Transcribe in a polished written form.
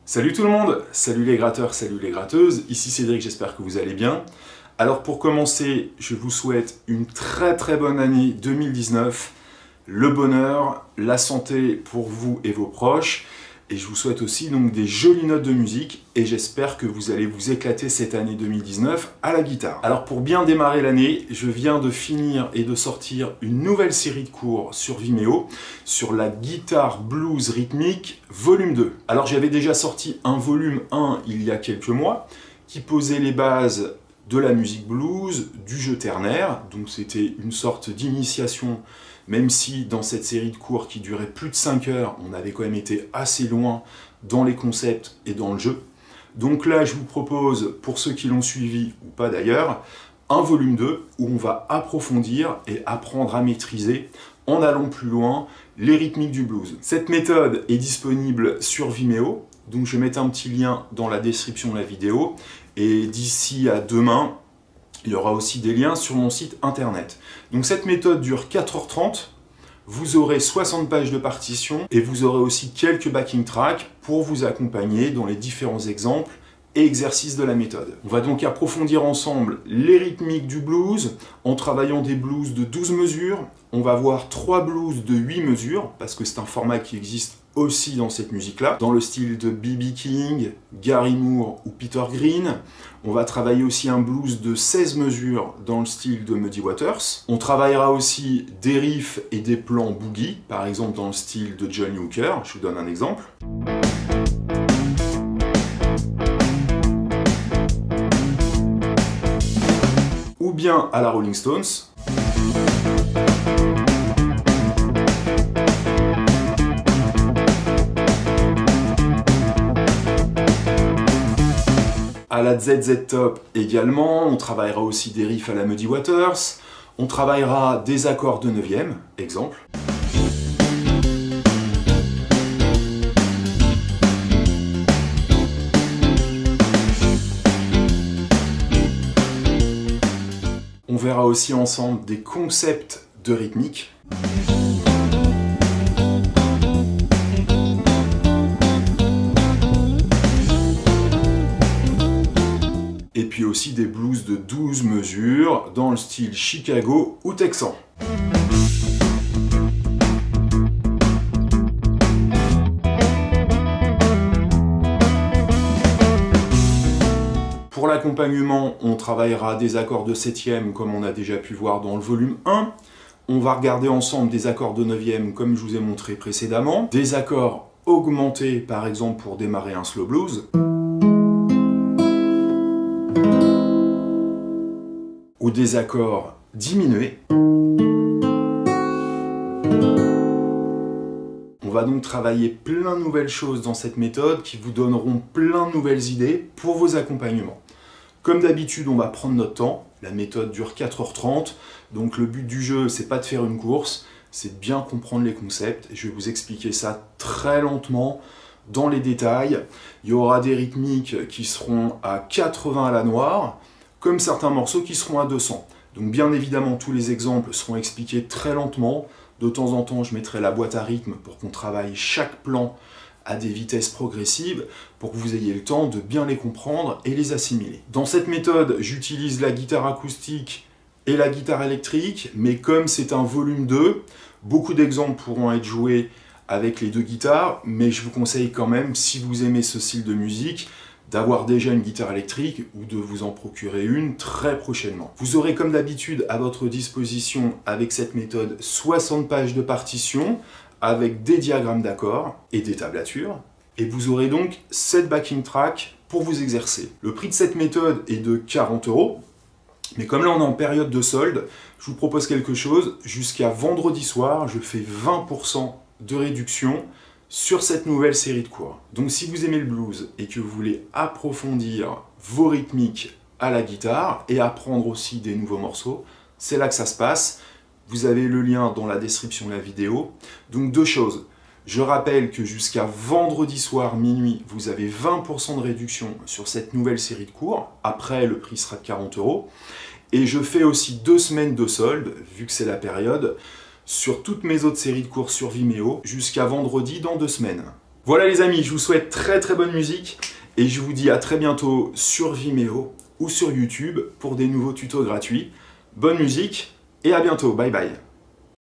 Salut tout le monde, salut les gratteurs, salut les gratteuses, ici Cédric, j'espère que vous allez bien. Alors pour commencer, je vous souhaite une très bonne année 2019, le bonheur, la santé pour vous et vos proches, et je vous souhaite aussi donc des jolies notes de musique, et j'espère que vous allez vous éclater cette année 2019 à la guitare. Alors pour bien démarrer l'année, je viens de finir et de sortir une nouvelle série de cours sur Vimeo, sur la guitare blues rythmique volume 2. Alors j'avais déjà sorti un volume 1 il y a quelques mois, qui posait les bases de la musique blues, du jeu ternaire, donc c'était une sorte d'initiation, même si dans cette série de cours qui durait plus de 5 heures, on avait quand même été assez loin dans les concepts et dans le jeu. Donc là, je vous propose, pour ceux qui l'ont suivi ou pas d'ailleurs, un volume 2 où on va approfondir et apprendre à maîtriser, en allant plus loin, les rythmiques du blues. Cette méthode est disponible sur Vimeo, donc je vais mettre un petit lien dans la description de la vidéo, et d'ici à demain, il y aura aussi des liens sur mon site internet. Donc cette méthode dure 4h30, vous aurez 60 pages de partition et vous aurez aussi quelques backing tracks pour vous accompagner dans les différents exemples et exercices de la méthode. On va donc approfondir ensemble les rythmiques du blues en travaillant des blues de 12 mesures. On va voir 3 blues de 8 mesures parce que c'est un format qui existe aussi dans cette musique-là, dans le style de B.B. King, Gary Moore ou Peter Green. On va travailler aussi un blues de 16 mesures dans le style de Muddy Waters. On travaillera aussi des riffs et des plans boogie, par exemple dans le style de Johnny Hooker. Je vous donne un exemple. Ou bien à la Rolling Stones. À la ZZ Top également, on travaillera aussi des riffs à la Muddy Waters, on travaillera des accords de 9e, exemple. On verra aussi ensemble des concepts de rythmique. Et puis aussi des blues de 12 mesures dans le style Chicago ou texan. Pour l'accompagnement, on travaillera des accords de 7e comme on a déjà pu voir dans le volume 1. On va regarder ensemble des accords de 9e comme je vous ai montré précédemment. Des accords augmentés par exemple pour démarrer un slow blues. Ou des accords diminués. On va donc travailler plein de nouvelles choses dans cette méthode qui vous donneront plein de nouvelles idées pour vos accompagnements. Comme d'habitude, on va prendre notre temps. La méthode dure 4h30, donc le but du jeu, c'est pas de faire une course, c'est de bien comprendre les concepts. Je vais vous expliquer ça très lentement, dans les détails. Il y aura des rythmiques qui seront à 80 à la noire, comme certains morceaux qui seront à 200. Donc bien évidemment, tous les exemples seront expliqués très lentement. De temps en temps, je mettrai la boîte à rythme pour qu'on travaille chaque plan à des vitesses progressives, pour que vous ayez le temps de bien les comprendre et les assimiler. Dans cette méthode, j'utilise la guitare acoustique et la guitare électrique, mais comme c'est un volume 2, beaucoup d'exemples pourront être joués avec les deux guitares, mais je vous conseille quand même, si vous aimez ce style de musique, d'avoir déjà une guitare électrique ou de vous en procurer une très prochainement. Vous aurez comme d'habitude à votre disposition avec cette méthode 60 pages de partition avec des diagrammes d'accords et des tablatures. Et vous aurez donc 7 backing tracks pour vous exercer. Le prix de cette méthode est de 40 €, mais comme là on est en période de solde, je vous propose quelque chose. Jusqu'à vendredi soir, je fais 20% de réduction sur cette nouvelle série de cours. Donc si vous aimez le blues et que vous voulez approfondir vos rythmiques à la guitare et apprendre aussi des nouveaux morceaux, c'est là que ça se passe. Vous avez le lien dans la description de la vidéo. Donc deux choses. Je rappelle que jusqu'à vendredi soir minuit, vous avez 20% de réduction sur cette nouvelle série de cours. Après, le prix sera de 40 €. Et je fais aussi 2 semaines de solde, vu que c'est la période, sur toutes mes autres séries de cours sur Vimeo, jusqu'à vendredi dans 2 semaines. Voilà les amis, je vous souhaite très très bonne musique, et je vous dis à très bientôt sur Vimeo ou sur YouTube pour des nouveaux tutos gratuits. Bonne musique, et à bientôt, bye bye.